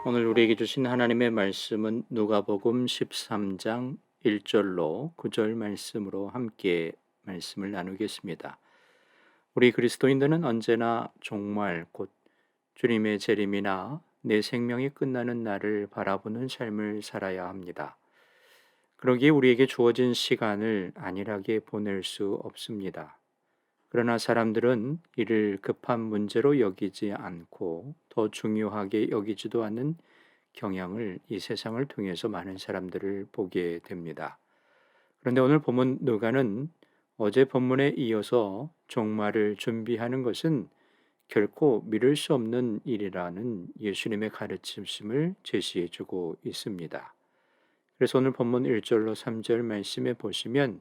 오늘 우리에게 주신 하나님의 말씀은 누가복음 13장 1절로 9절 말씀으로 함께 말씀을 나누겠습니다. 우리 그리스도인들은 언제나 종말 곧 주님의 재림이나 내 생명이 끝나는 날을 바라보는 삶을 살아야 합니다. 그러기에 우리에게 주어진 시간을 안일하게 보낼 수 없습니다. 그러나 사람들은 이를 급한 문제로 여기지 않고 더 중요하게 여기지도 않는 경향을 이 세상을 통해서 많은 사람들을 보게 됩니다. 그런데 오늘 본문 누가는 어제 본문에 이어서 종말을 준비하는 것은 결코 미룰 수 없는 일이라는 예수님의 가르침을 제시해 주고 있습니다. 그래서 오늘 본문 1절로 3절 말씀에 보시면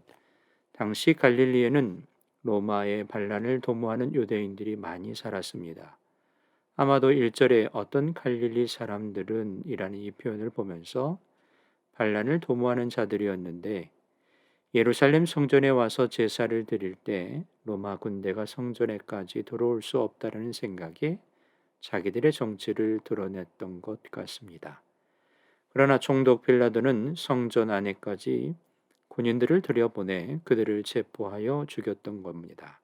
당시 갈릴리에는 로마의 반란을 도모하는 유대인들이 많이 살았습니다. 아마도 1절에 어떤 갈릴리 사람들은 이라는 이 표현을 보면서 반란을 도모하는 자들이었는데 예루살렘 성전에 와서 제사를 드릴 때 로마 군대가 성전에까지 들어올 수 없다는 생각에 자기들의 정치를 드러냈던 것 같습니다. 그러나 총독 빌라도는 성전 안에까지 군인들을 들여보내 그들을 체포하여 죽였던 겁니다.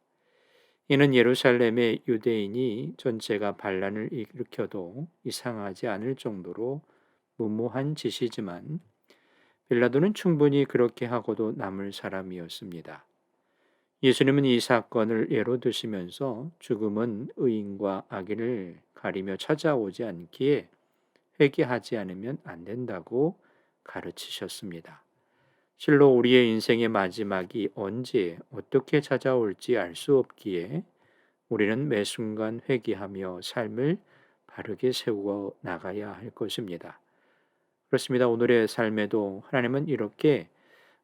이는 예루살렘의 유대인이 전체가 반란을 일으켜도 이상하지 않을 정도로 무모한 짓이지만 빌라도는 충분히 그렇게 하고도 남을 사람이었습니다. 예수님은 이 사건을 예로 드시면서 죽음은 의인과 악인을 가리며 찾아오지 않기에 회개하지 않으면 안 된다고 가르치셨습니다. 실로 우리의 인생의 마지막이 언제 어떻게 찾아올지 알 수 없기에 우리는 매 순간 회개하며 삶을 바르게 세워 나가야 할 것입니다. 그렇습니다. 오늘의 삶에도 하나님은 이렇게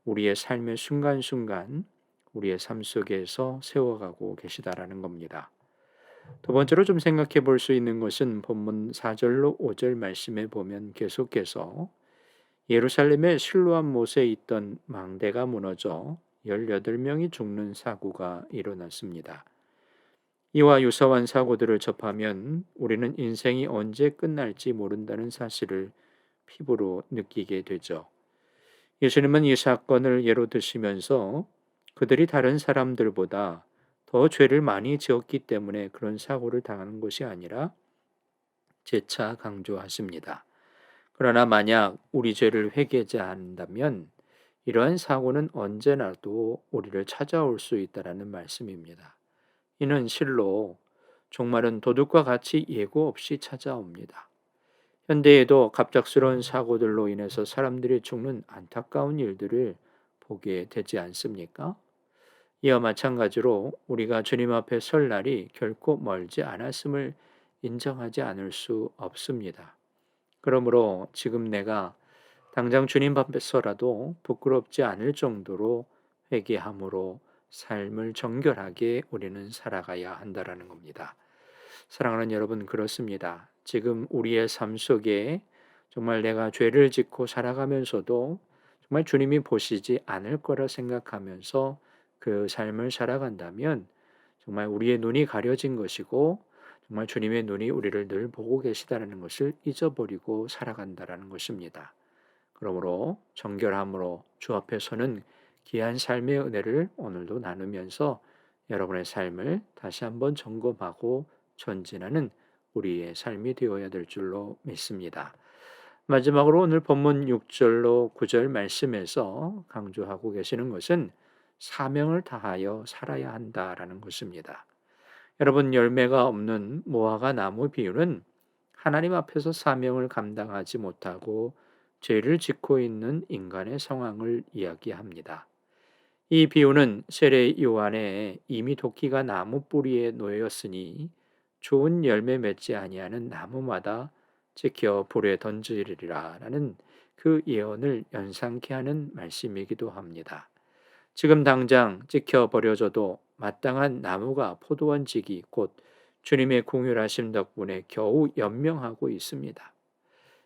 우리의 삶의 순간순간 우리의 삶 속에서 세워가고 계시다라는 겁니다. 두 번째로 좀 생각해 볼 수 있는 것은 본문 4절로 5절 말씀에 보면 계속해서 예루살렘의 실로암 못에 있던 망대가 무너져 18명이 죽는 사고가 일어났습니다. 이와 유사한 사고들을 접하면 우리는 인생이 언제 끝날지 모른다는 사실을 피부로 느끼게 되죠. 예수님은 이 사건을 예로 드시면서 그들이 다른 사람들보다 더 죄를 많이 지었기 때문에 그런 사고를 당하는 것이 아니라 재차 강조하십니다. 그러나 만약 우리 죄를 회개하지 않는다면 이러한 사고는 언제나도 우리를 찾아올 수 있다라는 말씀입니다. 이는 실로 종말은 도둑과 같이 예고 없이 찾아옵니다. 현대에도 갑작스러운 사고들로 인해서 사람들이 죽는 안타까운 일들을 보게 되지 않습니까? 이와 마찬가지로 우리가 주님 앞에 설 날이 결코 멀지 않았음을 인정하지 않을 수 없습니다. 그러므로 지금 내가 당장 주님 앞에서라도 부끄럽지 않을 정도로 회개함으로 삶을 정결하게 우리는 살아가야 한다라는 겁니다. 사랑하는 여러분, 그렇습니다. 지금 우리의 삶 속에 정말 내가 죄를 짓고 살아가면서도 정말 주님이 보시지 않을 거라 생각하면서 그 삶을 살아간다면 정말 우리의 눈이 가려진 것이고 정말 주님의 눈이 우리를 늘 보고 계시다는 것을 잊어버리고 살아간다라는 것입니다. 그러므로 정결함으로 주 앞에 서는 귀한 삶의 은혜를 오늘도 나누면서 여러분의 삶을 다시 한번 점검하고 전진하는 우리의 삶이 되어야 될 줄로 믿습니다. 마지막으로 오늘 본문 6절로 9절 말씀에서 강조하고 계시는 것은 사명을 다하여 살아야 한다라는 것입니다. 여러분, 열매가 없는 무화과 나무 비유는 하나님 앞에서 사명을 감당하지 못하고 죄를 짓고 있는 인간의 상황을 이야기합니다. 이 비유는 세례 요한에 이미 도끼가 나무 뿌리에 놓였으니 좋은 열매 맺지 아니하는 나무마다 지켜 불에 던지리라라는 그 예언을 연상케 하는 말씀이기도 합니다. 지금 당장 찍혀 버려져도 마땅한 나무가 포도원지기 곧 주님의 공율하심 덕분에 겨우 연명하고 있습니다.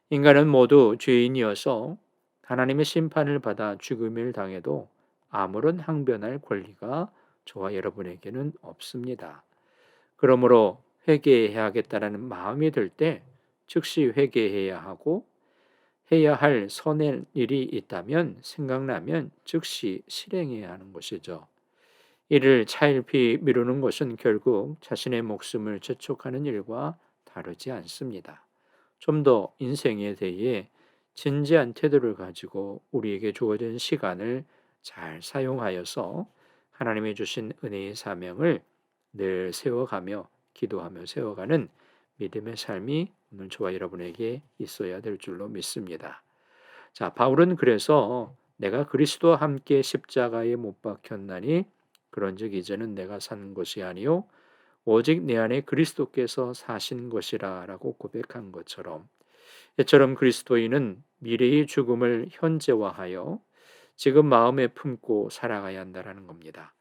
인간은 모두 죄인이어서 하나님의 심판을 받아 죽음을 당해도 아무런 항변할 권리가 저와 여러분에게는 없습니다. 그러므로 회개해야겠다는 마음이 들 때 즉시 회개해야 하고 해야 할 선의 일이 있다면 생각나면 즉시 실행해야 하는 것이죠. 이를 차일피 미루는 것은 결국 자신의 목숨을 재촉하는 일과 다르지 않습니다. 좀 더 인생에 대해 진지한 태도를 가지고 우리에게 주어진 시간을 잘 사용하여서 하나님이 주신 은혜의 사명을 늘 세워가며 기도하며 세워가는 믿음의 삶이 오늘 저와 여러분에게 있어야 될 줄로 믿습니다. 자, 바울은 그래서 내가 그리스도와 함께 십자가에 못 박혔나니 그런즉 이제는 내가 사는 것이 아니요 오직 내 안에 그리스도께서 사신 것이라라고 고백한 것처럼 이처럼 그리스도인은 미래의 죽음을 현재화하여 지금 마음에 품고 살아가야 한다라는 겁니다.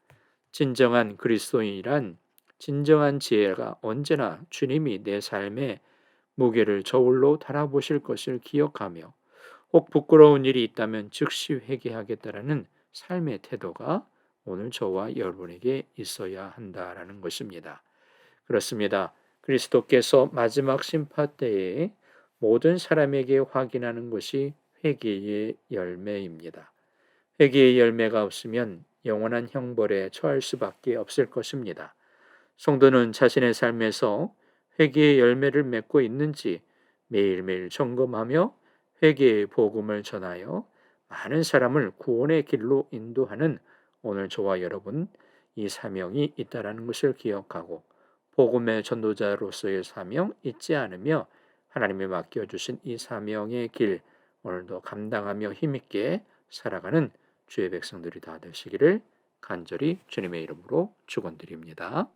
진정한 그리스도인이란 진정한 지혜가 언제나 주님이 내 삶의 무게를 저울로 달아보실 것을 기억하며 혹 부끄러운 일이 있다면 즉시 회개하겠다라는 삶의 태도가 오늘 저와 여러분에게 있어야 한다라는 것입니다. 그렇습니다. 그리스도께서 마지막 심판 때에 모든 사람에게 확인하는 것이 회개의 열매입니다. 회개의 열매가 없으면 영원한 형벌에 처할 수밖에 없을 것입니다. 성도는 자신의 삶에서 회개의 열매를 맺고 있는지 매일매일 점검하며 회개의 복음을 전하여 많은 사람을 구원의 길로 인도하는 오늘 저와 여러분 이 사명이 있다라는 것을 기억하고 복음의 전도자로서의 사명 잊지 않으며 하나님이 맡겨주신 이 사명의 길 오늘도 감당하며 힘있게 살아가는 주의 백성들이 다 되시기를 간절히 주님의 이름으로 축원드립니다.